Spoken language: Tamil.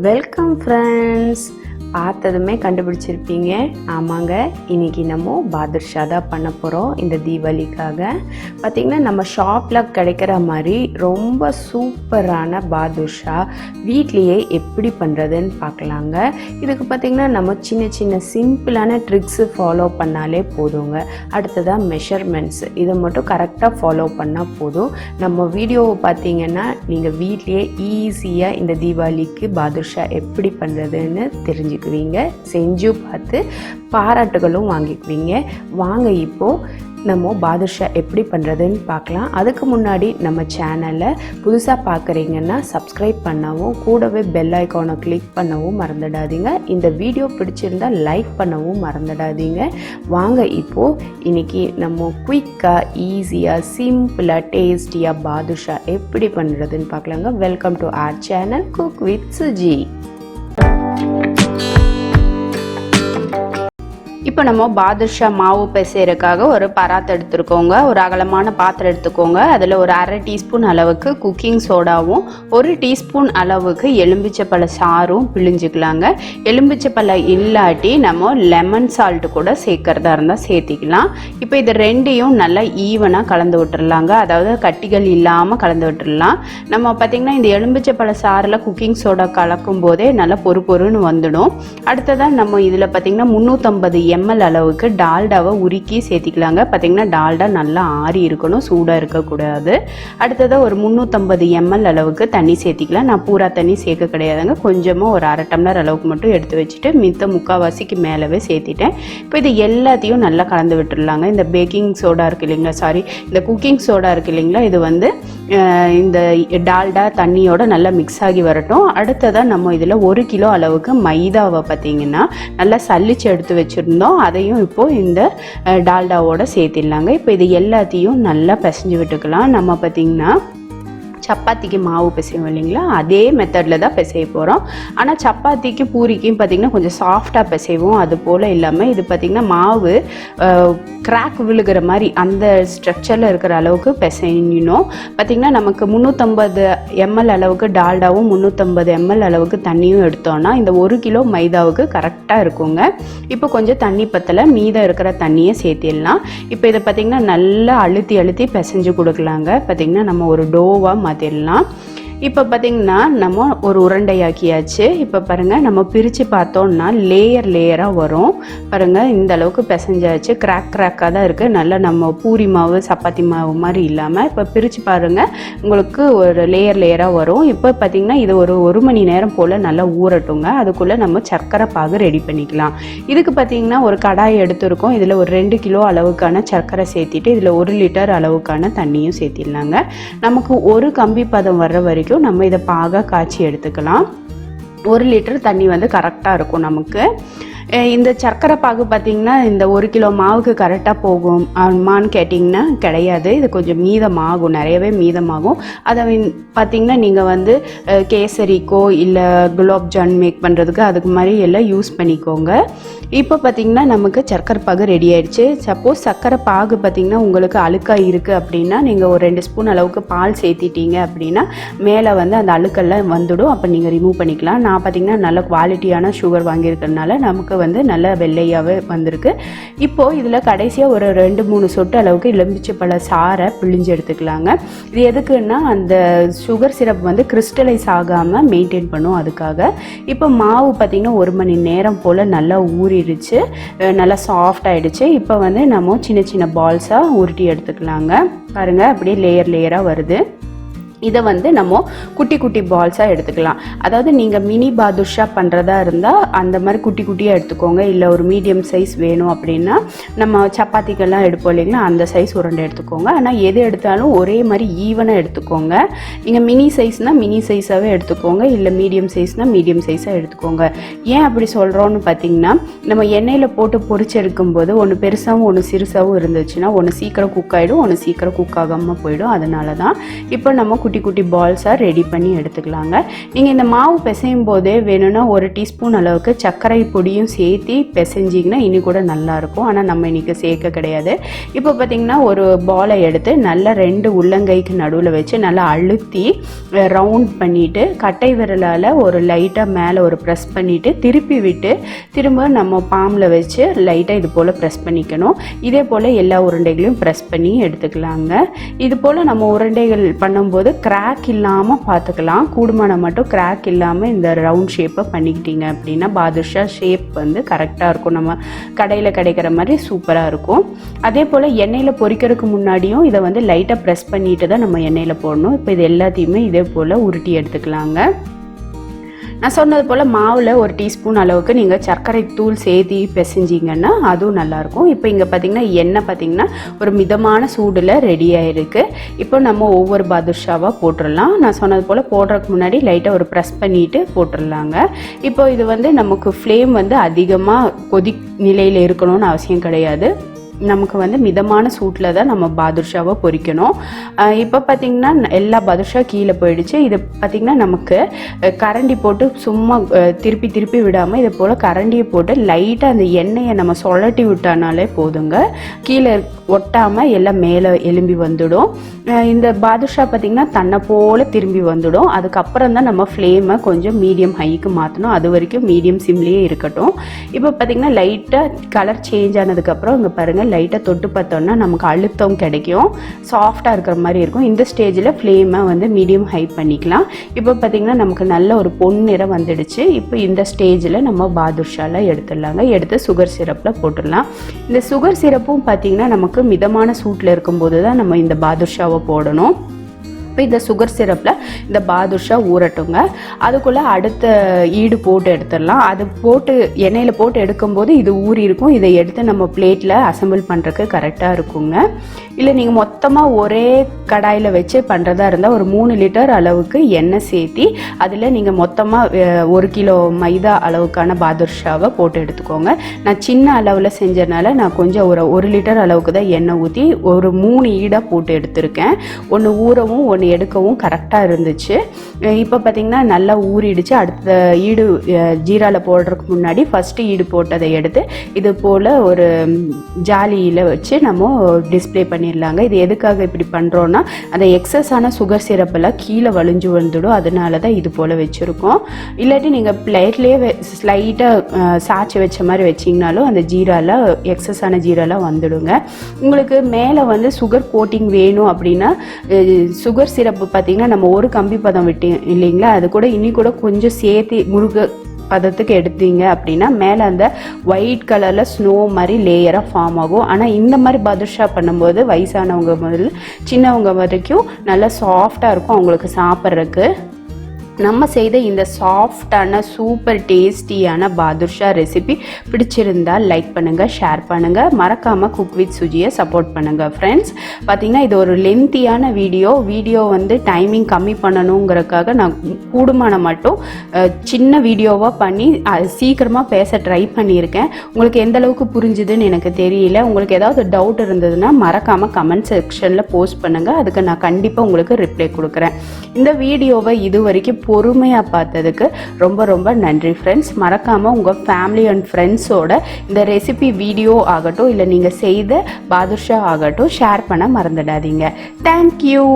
Welcome friends. பார்த்ததுமே கண்டுபிடிச்சிருப்பீங்க. ஆமாங்க, இன்றைக்கி நம்ம பாதுஷா தான் பண்ண போகிறோம். இந்த தீபாவளிக்காக பார்த்திங்கன்னா நம்ம ஷாப்பில் கிடைக்கிற மாதிரி ரொம்ப சூப்பரான பாதுஷா வீட்லேயே எப்படி பண்ணுறதுன்னு பார்க்கலாங்க. இதுக்கு பார்த்திங்கன்னா நம்ம சின்ன சின்ன சிம்பிளான ட்ரிக்ஸு ஃபாலோ பண்ணாலே போதுங்க. அடுத்ததாக மெஷர்மெண்ட்ஸ், இதை மட்டும் கரெக்டாக ஃபாலோ பண்ணால் போதும். நம்ம வீடியோவை பார்த்திங்கன்னா நீங்கள் வீட்லேயே ஈஸியாக இந்த தீபாவளிக்கு பாதுஷா எப்படி பண்ணுறதுன்னு தெரிஞ்சுக்குவீங்க. செஞ்சு பார்த்து பாராட்டுகளும் வாங்கிக்குவீங்க. வாங்க இப்போது நம்ம பாதுஷா எப்படி பண்ணுறதுன்னு பார்க்கலாம். அதுக்கு முன்னாடி நம்ம சேனலை புதுசாக பார்க்குறீங்கன்னா சப்ஸ்கிரைப் பண்ணவும், கூடவே பெல் ஐக்கானை கிளிக் பண்ணவும் மறந்துடாதீங்க. இந்த வீடியோ பிடிச்சிருந்தால் லைக் பண்ணவும் மறந்துடாதீங்க. வாங்க இப்போது இன்றைக்கி நம்ம குயிக்காக, ஈஸியாக, சிம்பிளாக, டேஸ்டியாக பாதுஷா எப்படி பண்ணுறதுன்னு பார்க்கலாங்க. Welcome to R channel cook with Suji. இப்போ நம்ம பாதுஷா மாவு பிசைறதுக்காக ஒரு பராத் எடுத்துருக்கோங்க. ஒரு அகலமான பாத்திரம் எடுத்துக்கோங்க. அதில் ஒரு அரை டீஸ்பூன் அளவுக்கு குக்கிங் சோடாவும் 1 டீஸ்பூன் அளவுக்கு எலும்பிச்சப்பழ சாறும் பிழிஞ்சிக்கலாங்க. எலும்பிச்சப்பழம் இல்லாட்டி நம்ம லெமன் சால்ட்டு கூட சேர்க்கறதா இருந்தால் சேர்த்திக்கலாம். இப்போ இது ரெண்டையும் நல்லா ஈவனாக கலந்து விட்டுடலாங்க. அதாவது கட்டிகள் இல்லாமல் கலந்து விட்டுடலாம். நம்ம பார்த்திங்கன்னா இந்த எலும்பிச்சப்பழ சாறில் குக்கிங் சோடா கலக்கும் போதே நல்லா பொறுன்னு வந்துடும். அடுத்ததான் நம்ம இதில் பார்த்திங்கன்னா 350 ml அளவுக்கு டால்டாவை உருக்கி சேர்த்திக்கலாங்க. பார்த்திங்கன்னா டால்டா நல்லா ஆறி இருக்கணும், சூடாக இருக்கக்கூடாது. அடுத்ததாக ஒரு 350 ml அளவுக்கு தண்ணி சேர்த்திக்கலாம். நான் பூரா தண்ணி சேர்க்க கிடையாதுங்க. கொஞ்சமாக ஒரு அரை டம்ளர் அளவுக்கு மட்டும் எடுத்து வச்சுட்டு மித்த முக்கால்வாசிக்கு மேலவே சேர்த்திட்டேன். இப்போ இது எல்லாத்தையும் நல்லா கலந்து விட்டுடலாங்க. இந்த பேக்கிங் சோடா இருக்குது இல்லைங்களா, இந்த குக்கிங் சோடா இருக்குது இல்லைங்களா, இது வந்து இந்த டால்டா தண்ணியோட நல்லா மிக்ஸ் ஆகி வரட்டும். அடுத்ததாக நம்ம இதில் 1 கிலோ அளவுக்கு மைதாவை பார்த்திங்கன்னா நல்லா சல்லிச்சு எடுத்து வச்சுருந்தோம். அதையும் இப்போது இந்த டால்டாவோட சேர்த்திடலாங்க. இப்போ இது எல்லாத்தையும் நல்லா பிசைஞ்சு விட்டுக்கலாம். நம்ம பார்த்திங்கன்னா சப்பாத்திக்கு மாவு பிசைவோம் இல்லைங்களா, அதே மெத்தடில் தான் பிசைய போகிறோம். ஆனால் சப்பாத்திக்கு பூரிக்கும் பார்த்திங்கன்னா கொஞ்சம் சாஃப்டாக பிசைவோம். அது போல் இல்லாமல் இது பார்த்திங்கன்னா மாவு கிராக் விழுகிற மாதிரி அந்த ஸ்ட்ரக்சரில் இருக்கிற அளவுக்கு பிசையணும். பார்த்திங்கன்னா நமக்கு 350 ml அளவுக்கு டால்டாவும் 350 ml அளவுக்கு தண்ணியும் எடுத்தோன்னா இந்த 1 கிலோ மைதாவுக்கு கரெக்டாக இருக்குங்க. இப்போ கொஞ்சம் தண்ணி பத்தலை, மீதம் இருக்கிற தண்ணியை சேர்த்திடலாம். இப்போ இதை பார்த்திங்கன்னா நல்லா அழுத்தி பிசைஞ்சு கொடுக்கலாங்க. பார்த்திங்கன்னா நம்ம ஒரு டோவாக மாற்றிடலாம். இப்போ பார்த்திங்கன்னா நம்ம ஒரு உருண்டையாக்கியாச்சு. இப்போ பாருங்கள், நம்ம பிரித்து பார்த்தோன்னா லேயராக வரும். பாருங்கள், இந்த அளவுக்கு பிசைஞ்சாச்சு. கிராக்காக தான் இருக்குது. நல்லா நம்ம பூரி மாவு சப்பாத்தி மாவு மாதிரி இல்லாமல் இப்போ பிரித்து பாருங்கள், உங்களுக்கு ஒரு லேயராக வரும். இப்போ பார்த்திங்கன்னா இது ஒரு மணி நேரம் போல் நல்லா ஊறட்டுங்க. அதுக்குள்ளே நம்ம சர்க்கரை பாகு ரெடி பண்ணிக்கலாம். இதுக்கு பார்த்திங்கன்னா ஒரு கடாய் எடுத்துருக்கோம். இதில் ஒரு 2 கிலோ அளவுக்கான சர்க்கரை சேர்த்திட்டு இதில் 1 லிட்டர் அளவுக்கான தண்ணியும் சேர்த்திடலாங்க. நமக்கு ஒரு கம்பி பதம் வர்ற வரைக்கும் நம்ம இதை பாக காய்ச்சி எடுத்துக்கலாம். 1 லிட்டர் தண்ணி வந்து கரெக்டாக இருக்கும் நமக்கு. இந்த சர்க்கரை பாகு பார்த்திங்கன்னா இந்த 1 கிலோ மாவுக்கு கரெக்டாக போகும் ஆமான்னு கேட்டிங்கன்னா கிடையாது. இது கொஞ்சம் மீதமாகும், நிறையவே மீதமாகும். அதை பார்த்திங்கன்னா நீங்கள் வந்து கேசரிக்கோ இல்லை குலாப் ஜான் மேக் பண்ணுறதுக்கு அதுக்கு மாதிரி எல்லாம் யூஸ் பண்ணிக்கோங்க. இப்போ பார்த்திங்கன்னா நமக்கு சர்க்கரை பாகு ரெடி ஆகிடுச்சு. சப்போஸ் சர்க்கரை பாகு பார்த்திங்கன்னா உங்களுக்கு அழுக்காக இருக்குது அப்படின்னா நீங்கள் ஒரு 2 ஸ்பூன் அளவுக்கு பால் சேர்த்திட்டீங்க அப்படின்னா மேலே வந்து அந்த அழுக்கெல்லாம் வந்துடும். அப்போ நீங்கள் ரிமூவ் பண்ணிக்கலாம். நான் பார்த்திங்கன்னா நல்ல குவாலிட்டியான சுகர் வாங்கியிருக்கிறதுனால நமக்கு வந்து நல்ல வெள்ளையாகவே வந்திருக்கு. இப்போது இதில் கடைசியாக ஒரு 2-3 சொட்டு அளவுக்கு எலுமிச்சைப்பழ சாறை பிழிஞ்சு எடுத்துக்கலாங்க. இது எதுக்குன்னா அந்த சுகர் சிரப் வந்து கிறிஸ்டலைஸ் ஆகாமல் மெயின்டைன் பண்ணும், அதுக்காக. இப்போ மாவு பார்த்திங்கன்னா 1 மணி நேரம் போல் நல்லா ஊறிடுச்சு, நல்லா சாஃப்ட் ஆகிடுச்சு. இப்போ வந்து நம்ம சின்ன சின்ன பால்ஸாக உருட்டி எடுத்துக்கலாங்க. பாருங்கள், அப்படியே லேயராக வருது. இதை வந்து நம்ம குட்டி பால்ஸாக எடுத்துக்கலாம். அதாவது நீங்கள் மினி பாதுஷா பண்ணுறதா இருந்தால் அந்த மாதிரி குட்டியாக எடுத்துக்கோங்க. இல்லை ஒரு மீடியம் சைஸ் வேணும் அப்படின்னா நம்ம சப்பாத்திக்கெல்லாம் எடுப்போம் இல்லைங்களா, அந்த சைஸ் உருண்டை எடுத்துக்கோங்க. ஆனால் எது எடுத்தாலும் ஒரே மாதிரி ஈவனாக எடுத்துக்கோங்க. நீங்கள் மினி சைஸ்னால் மினி சைஸாகவே எடுத்துக்கோங்க, இல்லை மீடியம் சைஸ்னால் மீடியம் சைஸாக எடுத்துக்கோங்க. ஏன் அப்படி சொல்கிறோன்னு பார்த்தீங்கன்னா, நம்ம எண்ணெயில் போட்டு பொரிச்சு எடுக்கும்போது ஒன்று பெருசாகவும் ஒன்று சிறுசாகவும் இருந்துச்சுன்னா ஒன்று சீக்கிரம் குக் ஆகிடும், ஒன்று சீக்கிரம் குக் ஆகாமல் போயிடும். அதனால தான் இப்போ நம்ம குட்டி குட்டி குட்டி பால்ஸாக ரெடி பண்ணி எடுத்துக்கலாங்க. நீங்கள் இந்த மாவு பிசையும் போதே வேணும்னா 1 டீஸ்பூன் அளவுக்கு சர்க்கரை பொடியும் சேர்த்து பிசைஞ்சிங்கன்னா இனி கூட நல்லாயிருக்கும். ஆனால் நம்ம இன்றைக்கி சேர்க்க கிடையாது. இப்போ பார்த்திங்கன்னா ஒரு பாலை எடுத்து நல்லா 2 உள்ளங்கைக்கு நடுவில் வச்சு நல்லா அழுத்தி ரவுண்ட் பண்ணிவிட்டு கட்டை விரலால் ஒரு லைட்டாக மேலே ஒரு ப்ரெஸ் பண்ணிவிட்டு திருப்பி விட்டு திரும்ப நம்ம பாமில் வச்சு லைட்டாக இது போல் ப்ரெஸ் பண்ணிக்கணும். இதே போல் எல்லா உருண்டைகளையும் ப்ரெஸ் பண்ணி எடுத்துக்கலாங்க. இது போல் நம்ம உருண்டைகள் பண்ணும்போது கிராக் இல்லாமல் பார்த்துக்கலாம். கூடுமான மட்டும் கிராக் இல்லாமல் இந்த ரவுண்ட் ஷேப்பை பண்ணிக்கிட்டீங்க அப்படின்னா பாதுஷா ஷேப் வந்து கரெக்டாக இருக்கும். நம்ம கடையில் கிடைக்கிற மாதிரி சூப்பராக இருக்கும். அதே போல் எண்ணெயில் பொரிக்கிறதுக்கு முன்னாடியும் இதை வந்து லைட்டாக ப்ரெஸ் பண்ணிட்டு தான் நம்ம எண்ணெயில் போடணும். இப்போ இது எல்லாத்தையுமே இதே போல் உருட்டி எடுத்துக்கலாங்க. நான் சொன்னது போல் மாவில் 1 டீஸ்பூன் அளவுக்கு நீங்கள் சர்க்கரை தூள் சேர்த்து பிசைஞ்சிங்கன்னா அதுவும் நல்லாயிருக்கும். இப்போ இங்கே பார்த்திங்கன்னா எண்ணெய் பார்த்திங்கன்னா ஒரு மிதமான சூடில் ரெடி ஆகிருக்கு. இப்போ நம்ம ஒவ்வொரு பாதுஷாவாக போட்டுடலாம். நான் சொன்னது போல் போடுறதுக்கு முன்னாடி லைட்டாக ஒரு ப்ரெஸ் பண்ணிவிட்டு போட்டுடலாங்க. இப்போ இது வந்து நமக்கு ஃப்ளேம் வந்து அதிகமாக நிலையில் இருக்கணும்னு அவசியம் கிடையாது. நமக்கு வந்து மிதமான சூட்டில் தான் நம்ம பாதுஷாவை பொரிக்கணும். இப்போ பார்த்திங்கன்னா எல்லா பாதுஷா கீழே போயிடுச்சு. இது பார்த்திங்கன்னா நமக்கு கரண்டி போட்டு சும்மா திருப்பி திருப்பி விடாமல் இதை போல் கரண்டியை போட்டு லைட்டாக அந்த எண்ணெயை நம்ம சுழட்டி விட்டானாலே போதுங்க. கீழே ஒட்டாமல் எல்லாம் மேலே எலும்பி வந்துடும். இந்த பாதுஷா பார்த்திங்கன்னா தன்னை போல் திரும்பி வந்துடும். அதுக்கப்புறம் தான் நம்ம ஃப்ளேமை கொஞ்சம் மீடியம் ஹைக்கு மாற்றணும். அது வரைக்கும் மீடியம் சிம்லேயே இருக்கட்டும். இப்போ பார்த்திங்கன்னா லைட்டாக கலர் சேஞ்ச் ஆனதுக்கப்புறம் இங்கே பாருங்கள் லைட்டாக தொட்டு பார்த்தோன்னா நமக்கு அழுத்தம் கிடைக்கும். சாஃப்டாக இருக்கிற மாதிரி இருக்கும். இந்த ஸ்டேஜில் ஃப்ளேமை வந்து மீடியம் ஹை பண்ணிக்கலாம். இப்போ பார்த்திங்கன்னா நமக்கு நல்ல ஒரு பொன்னிறம் வந்துடுச்சு. இப்போ இந்த ஸ்டேஜில் நம்ம பாதுஷாவில் எடுத்துடலாங்க. எடுத்து சுகர் சிரப்பில் போட்டுடலாம். இந்த சுகர் சிரப்பும் பார்த்திங்கன்னா நமக்கு மிதமான சூட்டில் இருக்கும்போது தான் நம்ம இந்த பாதுஷாவை போடணும். இப்போ இந்த சுகர் சிரப்பில் இந்த பாதுஷா ஊறட்டுங்க. அதுக்குள்ளே அடுத்த ஈடு போட்டு எடுத்துடலாம். அது போட்டு எண்ணெயில் போட்டு எடுக்கும்போது இது ஊறி இருக்கும். இதை எடுத்து நம்ம பிளேட்டில் அசம்பிள் பண்ணுறதுக்கு கரெக்டாக இருக்குங்க. இல்லை நீங்கள் மொத்தமாக ஒரே கடாயில் வச்சு பண்ணுறதா இருந்தால் ஒரு 3 லிட்டர் அளவுக்கு எண்ணெய் சேர்த்தி அதில் நீங்கள் மொத்தமாக 1 கிலோ மைதா அளவுக்கான பாதுஷாவை போட்டு எடுத்துக்கோங்க. நான் சின்ன அளவில் செஞ்சதுனால நான் கொஞ்சம் ஒரு 1 லிட்டர் அளவுக்கு தான் எண்ணெய் ஊற்றி ஒரு 3 ஈடாக போட்டு எடுத்திருக்கேன். ஒன்று ஊறவும் ஒன்று எடுக்கவும் கரெக்டாக இருந்துச்சு. இப்போ பார்த்திங்கன்னா நல்லா ஊறிடுச்சு. அடுத்த ஈடு ஜீராவில் போடுறதுக்கு முன்னாடி ஃபஸ்ட்டு ஈடு போட்டதை எடுத்து இது போல் ஒரு ஜாலியில் வச்சு நம்ம டிஸ்பிளே பண்ணிடலாங்க. இது எதுக்காக இப்படி பண்ணுறோன்னா அந்த எக்ஸஸான சுகர் சிரப்பெல்லாம் கீழே வழிஞ்சு வந்துடும். அதனால தான் இது போல் வச்சுருக்கோம். இல்லாட்டி நீங்கள் பிளேட்லேயே ஸ்லைட்டாக சாய்ச்சி வச்ச மாதிரி வச்சிங்கனாலும் அந்த ஜீராவில் எக்ஸஸான ஜீராலாம் வந்துடுங்க. உங்களுக்கு மேலே வந்து சுகர் கோட்டிங் வேணும் அப்படின்னா சுகர் சிரப்பு பார்த்திங்கன்னா நம்ம ஒரு கம்பி பதம் விட்டு இல்லைங்களா, அது கூட இனி கூட கொஞ்சம் சேர்த்து முருக பதத்துக்கு எடுத்தீங்க அப்படின்னா மேலே அந்த ஒயிட் கலரில் ஸ்னோ மாதிரி லேயராக ஃபார்ம் ஆகும். ஆனால் இந்த மாதிரி பாதுஷா பண்ணும்போது வயசானவங்க முதல்ல சின்னவங்க வரைக்கும் நல்லா சாஃப்டாக இருக்கும் அவங்களுக்கு சாப்பிட்றதுக்கு. நம்ம செய்த இந்த சாஃப்டான சூப்பர் டேஸ்டியான பாதுஷா ரெசிபி பிடிச்சிருந்தால் லைக் பண்ணுங்கள், ஷேர் பண்ணுங்கள், மறக்காமல் குக் வித் சுஜியை சப்போர்ட் பண்ணுங்கள் ஃப்ரெண்ட்ஸ். பார்த்திங்கன்னா இது ஒரு லென்த்தியான வீடியோ வந்து டைமிங் கம்மி பண்ணணுங்கிறதுக்காக நான் கூடுமான மட்டும் சின்ன வீடியோவாக பண்ணி சீக்கிரமாக பேச ட்ரை பண்ணியிருக்கேன். உங்களுக்கு எந்த அளவுக்கு புரிஞ்சுதுன்னு எனக்கு தெரியல. உங்களுக்கு ஏதாவது டவுட் இருந்ததுன்னா மறக்காமல் கமெண்ட் செக்ஷனில் போஸ்ட் பண்ணுங்கள். அதுக்கு நான் கண்டிப்பாக உங்களுக்கு ரிப்ளை கொடுக்குறேன். இந்த வீடியோவை இது வரைக்கும் பொறுமையாக பார்த்ததுக்கு ரொம்ப ரொம்ப நன்றி ஃப்ரெண்ட்ஸ். மறக்காமல் உங்கள் ஃபேமிலி அண்ட் ஃப்ரெண்ட்ஸோட இந்த ரெசிபி வீடியோ ஆகட்டும் இல்லை நீங்கள் செய்த பாதுஷா ஆகட்டும் ஷேர் பண்ண மறந்துடாதீங்க. தேங்க்யூ.